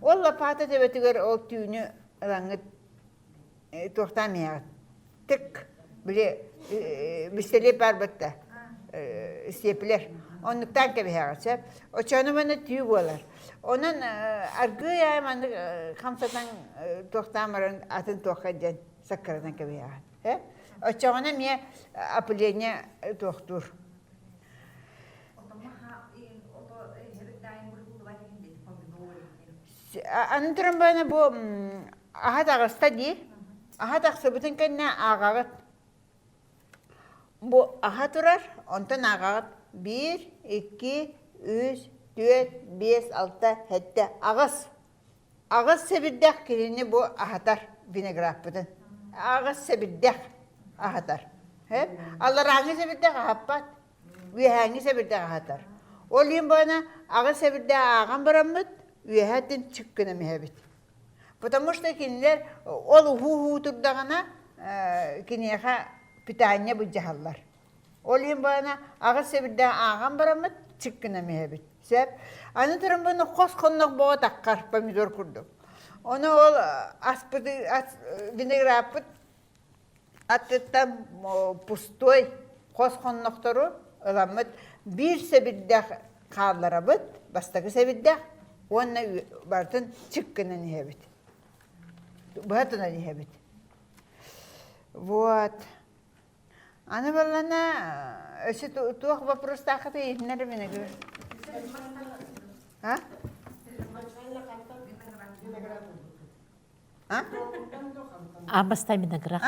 Ол лопата тебетигер ол түйүнү ылаңыт тохтамыягат. Тик биле бистелеп бар бытта. Степлер. Оннуктан кебегат сеп. Очону мана түйү болар. Онан аргы яй маннык хамсатан тохтамарын атын тохаден саккардан кебегат. Очону ме опыление тохтур. Антырым бана бу ахат агыста ди. Ахат аксы бүтүн кенне агагыт. Бу ахат турар, онтон агагыт 1, 2, 3, 4, 5, 6, 7 агыс. Агыс себирдек кирини бу ахатар виноград бүтүн. Агыс себирдек ахатар. Аллар аңы себирдек ахаппат. Вихаңы себирдек ахатар. Ол ем бана агыс себирдек аган барамыт. Уяхатын чыккына мехабит. Потому что кинилер ол ху турдагана кинеха питание буджахаллар. Ол ем бана агыс себирде аган барамыт чыккына мехабит. Сеп аны турун буну кос коннок боо таккар помидор курдук. Оны ол аспыды виноградпыт аттыттан пустой кос конноктору ыламыт бир себирде кааларабыт бастагы себирде онна бартын чыккына нехебит. Бартына нехебит. Вот. Аны балана өсі туақ вопрос тақыты етінері мені көрі. А? Амастан виноград.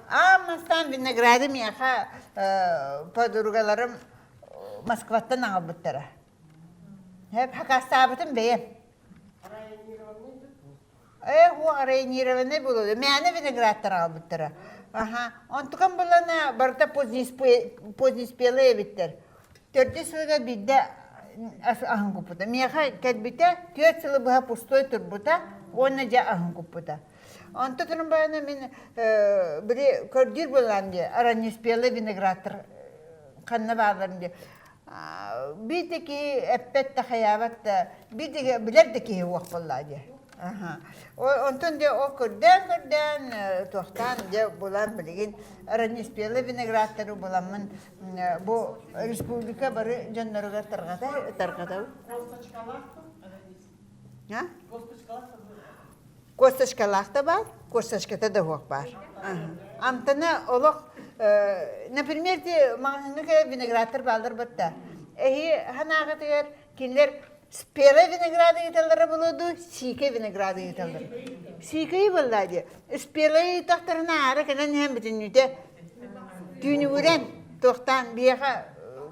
Амастан винограды меха подругаларым Москваттан аңа бұттара. Hep hakastабытын бейем. О арайнированный булуду. Мәне виноградтар албыттыра. Онтукан булана барта позднеспелые биттер. 4 сылга бидде ахын купута. Меха кәдбите 4 сылы бұға пустой турбута, онна жа ахын купута. Онтукан бана мен бире көрдір булан де, аранеспелые виноградтар қанна бағларын де. Битеки эппетте хаябатта битеки билердеки уак боллади. Онтон де о көрден тохтан де булан билген аранеспелы виноградтары буламын бу республика бары жаннарга таргата. Косточкалахта бар, косточката да уак бар. Амтана олох например, магазинге виноградтар балдар бутта. Ханагатыгар кинлер спеле винограды италлары болуду, сике винограды италлары. Сикеи боллади. Спеле тахтарына ары кенен хем бүтүнүтө түйнүгүрен тохтан бияга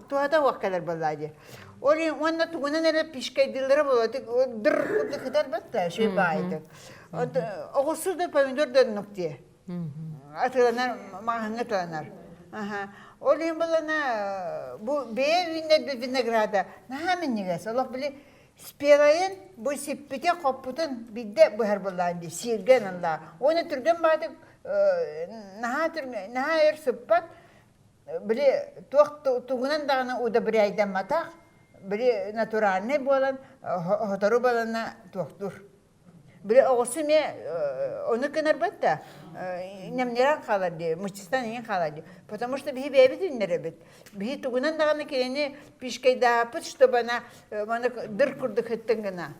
туата ваккалар боллади. Оли онна тугунан эле пишкайдылары болот. Дыр кытар батта шүй байды. Огусу да помидор да нукте. Атыланар, мағанға тыланар. Олин болана, бұл бейвинне винограда. Нахамын негес, олақ білі спелайын, бұл сеппете қоппутын бидде бұхар боланды, сирген алла. Оны түрген бады, наха ер сұппат, білі туғынан дағына ұда бір айдан матақ, білі натуральный болан, хотару болана туқтур. Білі оғысы ме, оны кінар бәтті, немнеран қалады, мұчыстан ең қалады. Потому что бігі бәйбі дүннері бәт. Бігі туғынан дағаны келені пішкайда апыт, что бана дыр күрді күттін гына.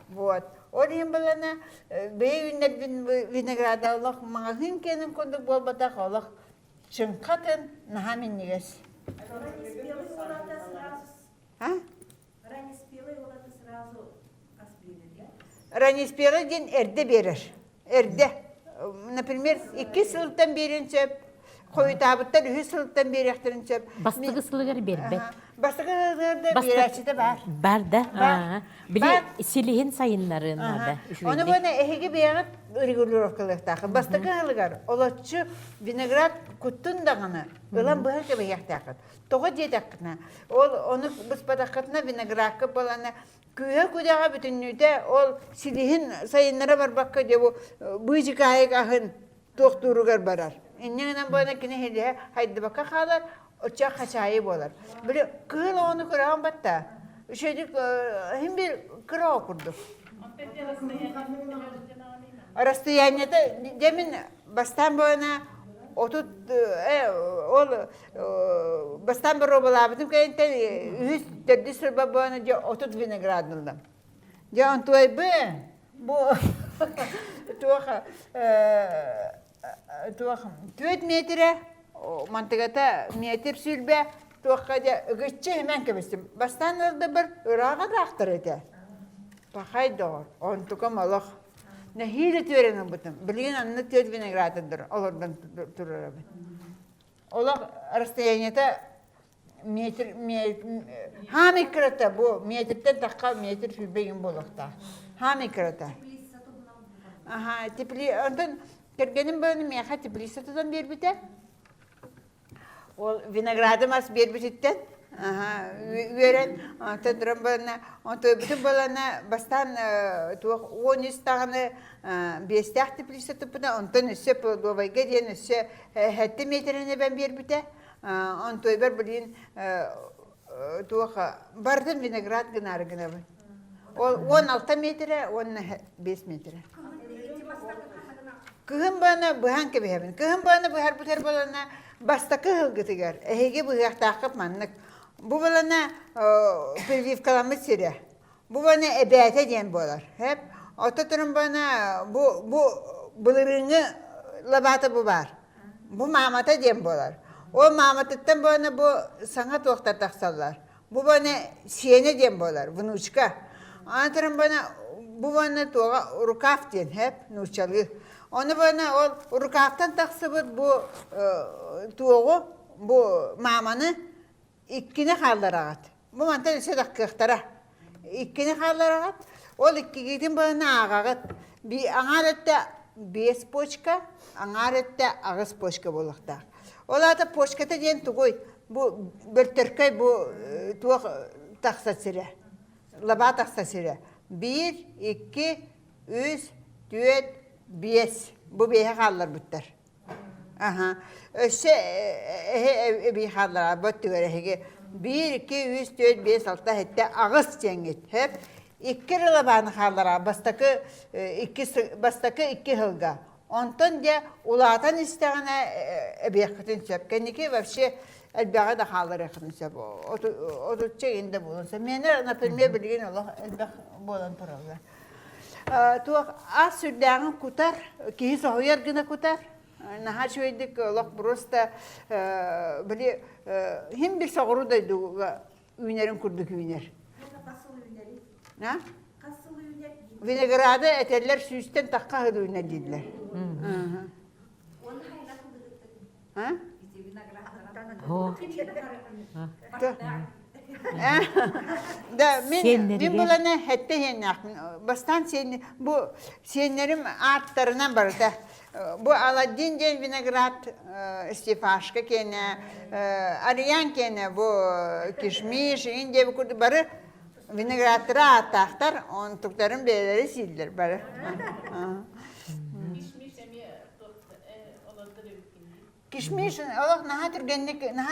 Вот. Ол ең білана, бәй үннер винограда олық мағын кенім көндік бол батақ олық шынқатын наға мен негес. Раннеспелый олата сразу, А? раннеспелый олата сразу аспирин, да? Ранеспелый ден эрде берер. Эрде. Например, 2 сылыттан берен сөп, қойытабыттар 3 сылыттан беректерін сөп. Бастығы сылығыр бербет. Бастығы сылығырда берәчі бар. Бар да. Бар. Біле силиһин сайыннарына да. Оны бұны әхеге бейгіт регулировкалықтақы. Бастығы ғылығар, олатшы виноград күттін дағыны, ұлан бұға кебейяқтақы. Тоғы дедақына. Оны бұспадақытына виноградқы боланы, күйе күдіға бүтіннүйде, ол силиһин сайыннара бар баққа деп, бұйжық айық ағын тоқтуруғар барар. Иннеңінен бұны кені хелі хайды баққа қалар, Оча хачайы болар. Біле, кыл оны кыраған батта. Үшедік, хем бір кыра окурдuk. Расстоянияда, демин бастан бойына отут, бастан бір обалабытым кәйінтен 3-4 сұрба бойына де отут виноградылдым. Де он той бы, бұл туаха 4 метре, мантығата метр сүлбе, туаққаде үгітші hemen кебістім. Бастан ұрды бір ұраға дақтыр еті. Пақай доғыр, он тұқым олық. Нәхейлі төренің бұтым. Білген анны 4 виноградыдыр, олардан тұрыр абын. Олық расстоянияда метр, хам икірата, бұл метрден таққа метр сүлбеген болықта. Хам икірата. Тепли, ондан кергенім бөні меха тепли сатыдан бербіте. Ол виноградым ас бербітеттен, үйерен, тұндырым болына, бүтін болына бастан 10 тағыны 5 тәқті плесеті бұна, онтын үсі полдовайға ден үсі 7 метріне бән бербіте, онтой бір білін бардың виноград гынары гына бұл. Ол 16 метрі, 15 метрі. Кығын бұны бұған кебі кығын бұны бұғар бұтар болына, Бастакы ғылғытығар, әйге бұғақтақып маннық. Бұл болана прививкаламы сірі. Бұл болана әбәті ден болар. Ота тұрын болана бұлырыңы лабаты бұл бар. Бұл мамата ден болар. Ол маматыттан болана бұл саңа тоқтар тақсалар. Бұл болана сені ден болар, внучка. Ана тұрын болана бұл болана тоға рукав ден, нұрчалы. Оны бұны ол рукавтан тақсы бұд бұл туғы, бұл маманы иккіне қалдар ағат. Бұл мантан үсі даққықтара. Иккіне қалдар ағат. Ол иккегетін бұны ағағат. Аңар өтті 5 почка, аңар өтті ағыз почка болықтақ. Ол аты почката ден тұғой. Бұл бір түркай бұл туғы тақса сірі. Лаба тақса сірі. 1, 2, 3, 4, 5. Bu beyhe kallar bütler. Össe beyhe kallar. Bütü göre hege. 1, 2, 3, 4, 5, 6, 7 ağız cengit. Hep 2 labanı kallar. Bastaki 2 hılga. Ondan da ulatan isteğine beyhe kıtın söp. Kendiki vapşe elbeğe de kallar yakın söp. Otutça indi bulunsa. Mene napilmeye bilgin Allah elbeğe bolan turallar. Tuğ az sürdüğün kutar, ki soğuyar gına kutar. Naha şöydik, Allah prosta böyle hem bir soğuru da ünerin kurduk üner. Kasılı üneri. Ne? Kasılı üneri. Vinogradı eterler süsten takka hıdı üner dediler. Onu hayla kudurttuk. Ha? Bizi vinagradan. Ho. Da min bulana hette yenakmin. Bastan sen bu senlerim artlarından barda. Bu Aladdin den vinograd istifaşka kene arayan kene bu kişmiş inde bu kurdu barı vinogradlara ataqtar on tukların beleri sildir barı. Kişmiş, Allah naha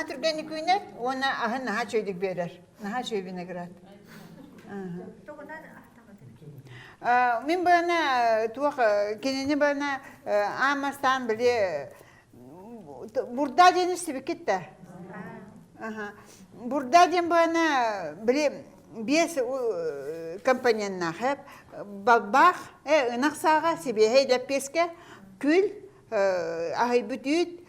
türgenlik üner, ona ahın naha çöydük verir. Naha çöy vinograd. Min bana tuğ kendini bana amastan bile burada deniz sebeket de. Burada den bana bile bir kampanyanna hep balbaq, naqsağa sebehe de peske kül ahay bütüt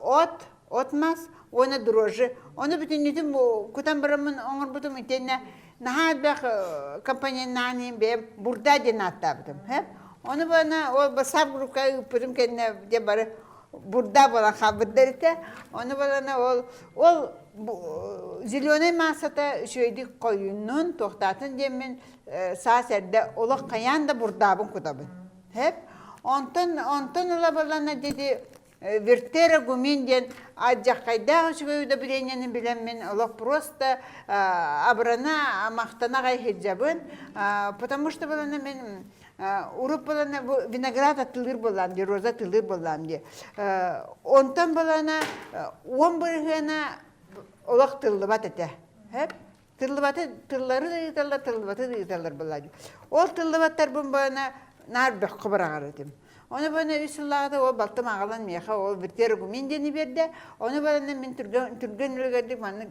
ot, otmaz, ona дрожжи, Onu bütünlütüm bu kutan baramın oңор butum itenne naha bak kampanyanın naniyim benim burada diye natabdım. Hep onu bana o basab grupka üpürüm kendine de bari burada bolan habırlar ite. Onu bana ol zilyoner masata şöydi koyunun tohtatın demin sağ serde ola kayan da burada bun kutabın. Hep ondan ola balana dedi Вертера гуминден аджакайда шугайда биленнен билен мен олох просто абрана мақтана гай хиджабын, потому что балана мен уруп балана виноград атылыр балам ди, роза атылыр балам ди. Онтан балана он биргена олох тыллыбат эте. Хеп тыллыбаты тыллары да италар, тыллыбаты да италар балади. Ол тыллыбаттар бун балана нар бек кыбырагар этим. Onu bana üsüllağda o baltım ağalan meha o bir gumindeni berdi. Onu bana men türgen ülgerdik manlık.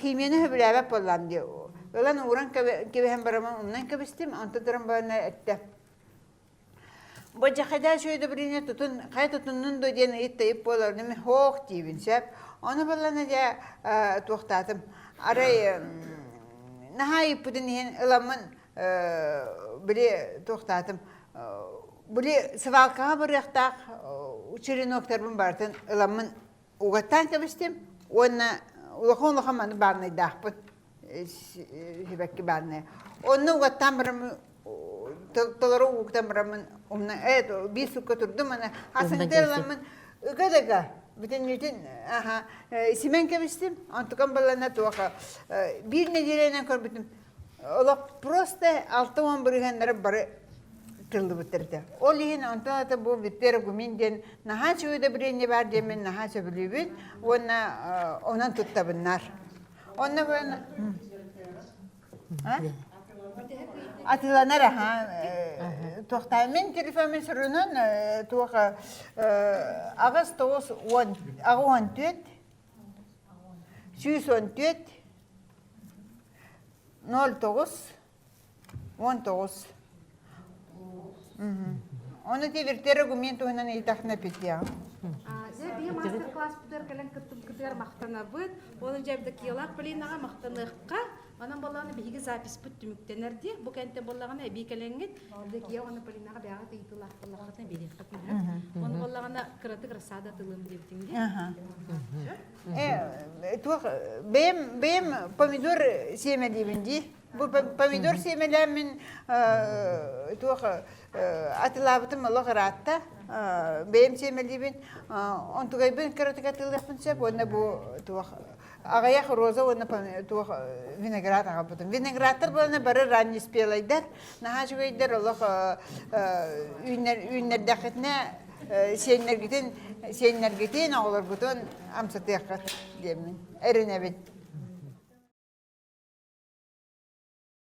Himyeni höbüləbə bollan diye. Olan uğran gibi hem baraman ondan kabistim. Anta duran bana ette. Bu cahada şöyle birine tutun. Kay tutunun da diye itteyip bolar. Nemi hoğ diyebin sep. Onu bana ne tuğtadım. Aray nahayip budun yiyen ılamın bile tuğtadım. Böyle sıvalkağa bıraktaq, çirinoktarımın bartın, ılamın uğattan kabistim, ona ulakon manı barnay dağpın, hibakki barnay. Onu uğattan bıramın, taları uğattan bıramın, bir su götürdüm, asıntı ılamın, ıgadaga, bütün, simen kabistim, antukan balana tuğaqa, bir nedireyden korbitim, olak prosto 6-10 bırıganlara barı, tıldı bitirdi. O lihin ondan da bu bitir guminden naha şöyle birine var demin naha söylübün ona tutta bunlar. Ona ben atılanır ha toxtaymen telefonun sorunun tuğa Ağustos 14 614 09 19 Onu da verter argumento hana itahna pitya. Bir master class puder kalen kıtır maqtanabıt. Onun cebde kiyalak bilinaga maqtanıqqa. Onun balağını bir zapis püttümüktenerdi. Bu kente balağına bir kelengit. De kiya onu bilinaga bayağı titulak balağına bir qatmır. Onun balağına kıratı kırasada tılım diptindi. Benim pomidor semedibindi. Bu pomidor semelemin atılabıtım Allah kıratta. Benim semelibin on tuğaybın kıratı katılapın sep. Ona bu ağayak roza ona vinegrat ağabıtım. Vinegratlar bana barı ranni spelaydar. Naha şugaydar Allah ünler dakitne senler giten ağlar butun amsatı yakar diyemin. Erine bit.